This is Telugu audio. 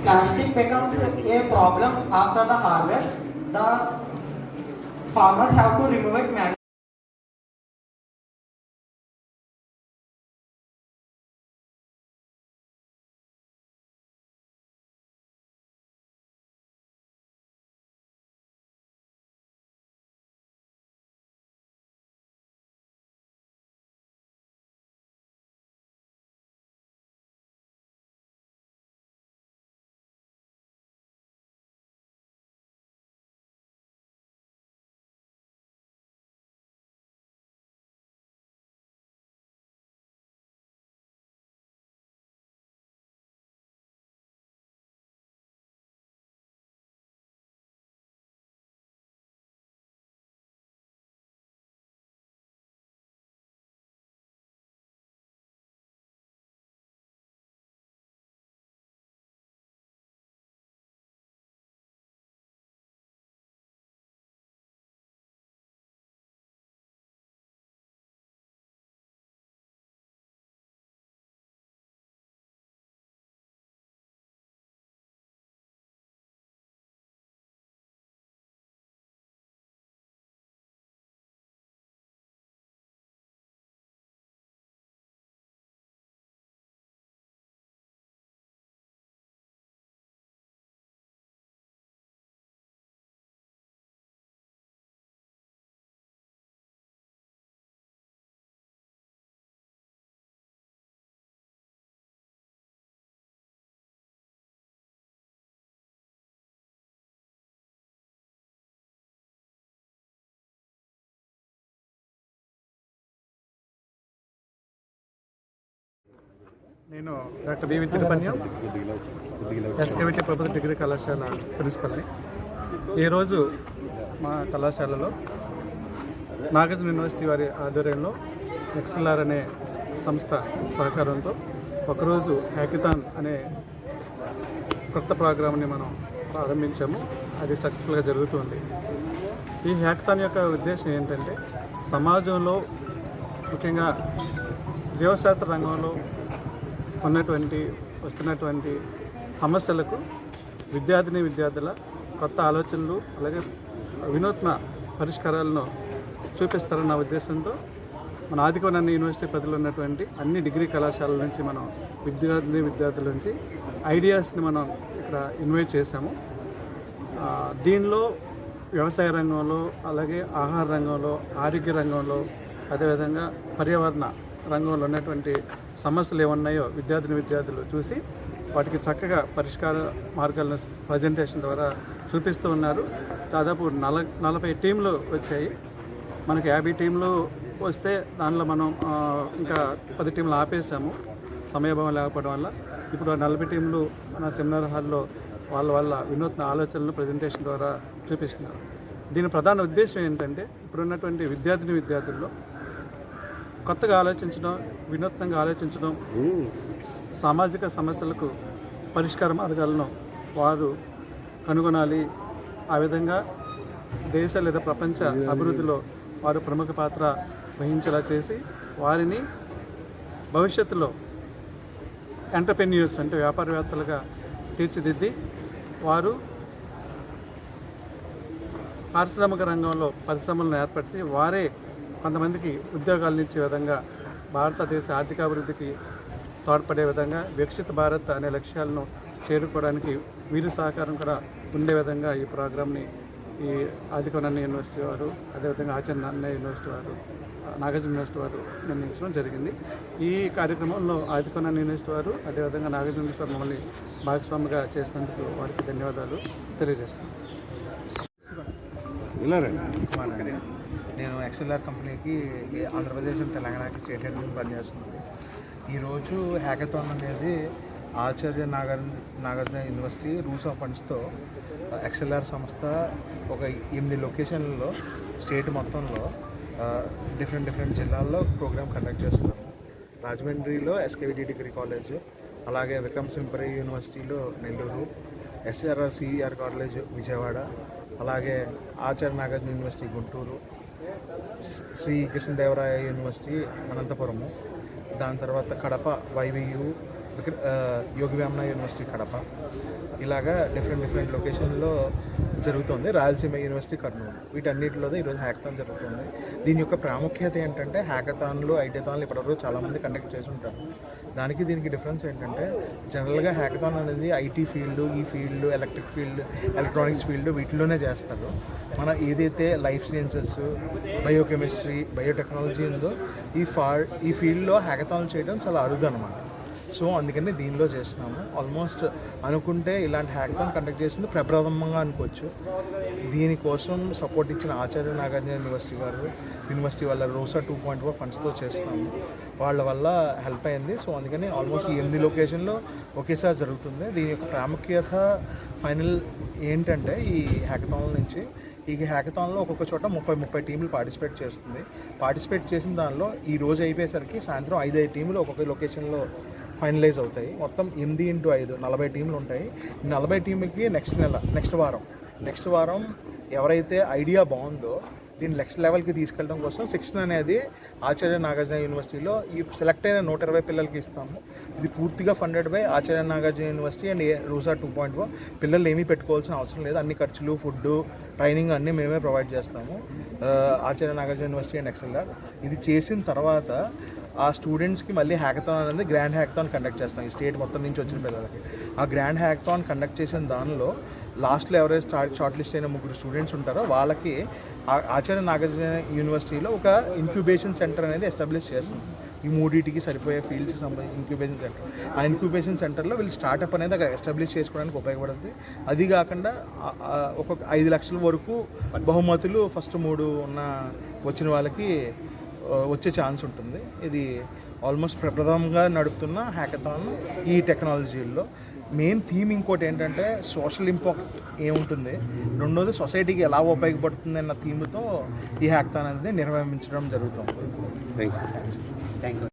Plastic becomes a problem after the harvest. The farmers have to remove it manually. నేను డాక్టర్ బి తిరుపన్యం ఎస్కేవిటి ప్రభుత్వ డిగ్రీ కళాశాల ప్రిన్సిపల్ని. ఈరోజు మా కళాశాలలో నాగార్జున యూనివర్సిటీ వారి ఆధ్వర్యంలో ఎక్స్ఎల్ఆర్ అనే సంస్థ సహకారంతో ఒకరోజు హ్యాకథాన్ అనే కొత్త ప్రోగ్రామ్ని మనం ప్రారంభించాము. అది సక్సెస్ఫుల్గా జరుగుతుంది. ఈ హ్యాకథాన్ యొక్క ఉద్దేశం ఏంటంటే సమాజంలో ముఖ్యంగా జీవశాస్త్ర రంగంలో వస్తున్నటువంటి సమస్యలకు విద్యార్థుల కొత్త ఆలోచనలు అలాగే వినూత్న పరిష్కారాలను చూపిస్తారన్న ఉద్దేశంతో మన ఆదికోనన్న యూనివర్సిటీ పరిధిలో ఉన్నటువంటి అన్ని డిగ్రీ కళాశాలల నుంచి మనం విద్యార్థుల నుంచి ఐడియాస్ని మనం ఇక్కడ ఇన్వైట్ చేశాము. దీనిలో వ్యవసాయ రంగంలో అలాగే ఆహార రంగంలో ఆరోగ్య రంగంలో అదేవిధంగా పర్యావరణ రంగంలో ఉన్నటువంటి సమస్యలు ఏమున్నాయో విద్యార్థులు చూసి వాటికి చక్కగా పరిష్కార మార్గాలను ప్రజెంటేషన్ ద్వారా చూపిస్తూ ఉన్నారు. దాదాపు 40 టీంలు వచ్చాయి. మనకి 50 టీంలు వస్తే దానిలో మనం ఇంకా 10 టీంలు ఆపేసాము సమయభావం లేకపోవడం వల్ల. ఇప్పుడు 40 టీంలు మన సెమినార్ హాల్లో వాళ్ళ వినూత్న ఆలోచనలను ప్రజెంటేషన్ ద్వారా చూపిస్తున్నారు. దీని ప్రధాన ఉద్దేశం ఏంటంటే ఇప్పుడున్నటువంటి విద్యార్థుల్లో కొత్తగా ఆలోచించడం, వినూత్నంగా ఆలోచించడం, సామాజిక సమస్యలకు పరిష్కార మార్గాలను వారు కనుగొనాలి. ఆ విధంగా దేశ లేదా ప్రపంచ అభివృద్ధిలో వారు ప్రముఖ పాత్ర వహించేలా చేసి వారిని భవిష్యత్తులో ఎంటర్ప్రెన్యూర్స్ అంటే వ్యాపారవేత్తలుగా తీర్చిదిద్ది వారు పారిశ్రామిక రంగంలో పరిశ్రమలను ఏర్పరిచి వారే కొంతమందికి ఉద్యోగాలను ఇచ్చే విధంగా భారతదేశ ఆర్థికాభివృద్ధికి తోడ్పడే విధంగా వికసిత భారత్ అనే లక్ష్యాలను చేరుకోవడానికి వీరి సహకారం కూడా ఉండే విధంగా ఈ ప్రోగ్రామ్ని ఈ ఆదికోనన్న యూనివర్సిటీ వారు అదేవిధంగా ఆచార్య అన్నయ్య యూనివర్సిటీ వారు నాగార్జున యూనివర్సిటీ వారు నిర్ణయించడం జరిగింది. ఈ కార్యక్రమంలో ఆదికోనన్న యూనివర్సిటీ వారు అదేవిధంగా నాగార్జున యూనివర్సిటీ వారు మమ్మల్ని భాగస్వామిగా చేసినందుకు వారికి ధన్యవాదాలు తెలియజేస్తున్నాను. నేను ఎక్స్ఎల్ఆర్ కంపెనీకి ఆంధ్రప్రదేశ్ తెలంగాణకి స్టేట్ హెడ్ పనిచేస్తున్నాను. ఈరోజు హ్యాకథాన్ అనేది Acharya Nagarjuna university rules of ఫండ్స్తో ఎక్స్ఎల్ఆర్ సంస్థ ఒక 8 లొకేషన్లలో స్టేట్ మొత్తంలో డిఫరెంట్ జిల్లాల్లో ప్రోగ్రామ్ కండక్ట్ చేస్తున్నాము. రాజమండ్రిలో ఎస్కేవిటి డిగ్రీ కాలేజ్, అలాగే విక్రమ్ సింహపురి యూనివర్సిటీలో నెల్లూరు, సిఈఆర్ కాలేజ్ విజయవాడ, అలాగే ఆచార్య నాగార్జున యూనివర్సిటీ గుంటూరు, శ్రీ కృష్ణదేవరాయ యూనివర్సిటీ అనంతపురము, దాని తర్వాత కడప వైవియు, యోగి వేమన యూనివర్సిటీ కడప, ఇలాగా డిఫరెంట్ లొకేషన్లో జరుగుతుంది. రాయలసీమ యూనివర్సిటీ కర్నూలు, వీటన్నిటిలో ఈరోజు హ్యాకథాన్ జరుగుతుంది. దీని యొక్క ప్రాముఖ్యత ఏంటంటే హ్యాకథాన్లు, ఐటీథాన్లు ఇప్పటివరకు చాలామంది కండక్ట్ చేసి ఉంటారు. దానికి దీనికి డిఫరెన్స్ ఏంటంటే జనరల్గా హ్యాకథాన్ అనేది ఐటీ ఫీల్డ్, ఈ field, electric field, electronics field వీటిలోనే చేస్తారు. మన ఏదైతే లైఫ్ సైన్సెస్, బయోకెమిస్ట్రీ, బయోటెక్నాలజీ ఉందో ఈ ఫీల్డ్లో హ్యాకథాన్ చేయడం చాలా అరుదు అనమాట. సో అందుకని దీనిలో చేస్తున్నాము. ఆల్మోస్ట్ అనుకుంటే ఇలాంటి హ్యాకథాన్ కండక్ట్ చేసింది ప్రప్రథమంగా అనుకోవచ్చు. దీనికోసం సపోర్ట్ ఇచ్చిన ఆచార్య నాగార్జున యూనివర్సిటీ వాళ్ళ రోసా 2.0 ఫండ్స్తో చేస్తున్నాము. వాళ్ళ వల్ల హెల్ప్ అయింది. సో అందుకని ఆల్మోస్ట్ 8 లొకేషన్లో ఒకేసారి జరుగుతుంది. దీని యొక్క ప్రాముఖ్యత ఫైనల్ ఏంటంటే ఈ హ్యాకథాన్ నుంచి ఈ హ్యాకథాన్లో ఒక్కొక్క చోట 30 టీంలు పార్టిసిపేట్ చేసిన దానిలో ఈ రోజు అయిపోయేసరికి సాయంత్రం 5 టీంలు ఒక్కొక్క లొకేషన్లో ఫైనలైజ్ అవుతాయి. మొత్తం 8x5 40 టీంలు ఉంటాయి. 40 టీంకి నెక్స్ట్ వారం ఎవరైతే ఐడియా బాగుందో దీన్ని నెక్స్ట్ లెవెల్కి తీసుకెళ్ళడం కోసం శిక్షణ అనేది ఆచార్య నాగార్జున యూనివర్సిటీలో ఈ సెలెక్ట్ అయిన 120 పిల్లలకి ఇస్తాము. ఇది పూర్తిగా funded by Acharya Nagarjuna university and రోసా 2.0. పిల్లలు ఏమీ పెట్టుకోవాల్సిన అవసరం లేదు. అన్ని ఖర్చులు, ఫుడ్, ట్రైనింగ్ అన్నీ మేమే ప్రొవైడ్ చేస్తాము. ఆచార్య నాగార్జున యూనివర్సిటీ అండ్ ఎక్సెల్ఆర్ ఇది చేసిన తర్వాత ఆ స్టూడెంట్స్కి మళ్ళీ హ్యాకథాన్ అనేది గ్రాండ్ హ్యాకథాన్ కండక్ట్ చేస్తాం. ఈ స్టేట్ మొత్తం నుంచి వచ్చిన పిల్లలకి ఆ గ్రాండ్ హ్యాకథాన్ కండక్ట్ చేసిన దానిలో లాస్ట్లో ఎవరైతే షార్ట్ లిస్ట్ అయిన 3 స్టూడెంట్స్ ఉంటారో వాళ్ళకి ఆచార్య నాగార్జున యూనివర్సిటీలో ఒక ఇంక్యుబేషన్ సెంటర్ అనేది ఎస్టాబ్లిష్ చేస్తుంది. ఈ 3టికి సరిపోయే ఫీల్డ్స్కి సంబంధించి ఇంక్యుబేషన్ సెంటర్. ఆ ఇంక్యుబేషన్ సెంటర్లో వీళ్ళు స్టార్టప్ అనేది అక్కడ ఎస్టాబ్లిష్ చేసుకోవడానికి ఉపయోగపడుతుంది. అది కాకుండా ఒక్కొక్క 5 లక్షల వరకు బహుమతులు ఫస్ట్ 3 వచ్చిన వాళ్ళకి వచ్చే ఛాన్స్ ఉంటుంది. ఇది ఆల్మోస్ట్ ప్రప్రథమంగా నడుపుతున్న హ్యాకథాన్ ఈ టెక్నాలజీల్లో. మెయిన్ థీమ్ ఇంకోటి ఏంటంటే సోషల్ ఇంపాక్ట్ ఏముంటుంది, రెండోది సొసైటీకి ఎలా ఉపయోగపడుతుంది అన్న థీమ్తో ఈ హ్యాకథాన్ అనేది నిర్వహించడం జరుగుతుంది. Thank you.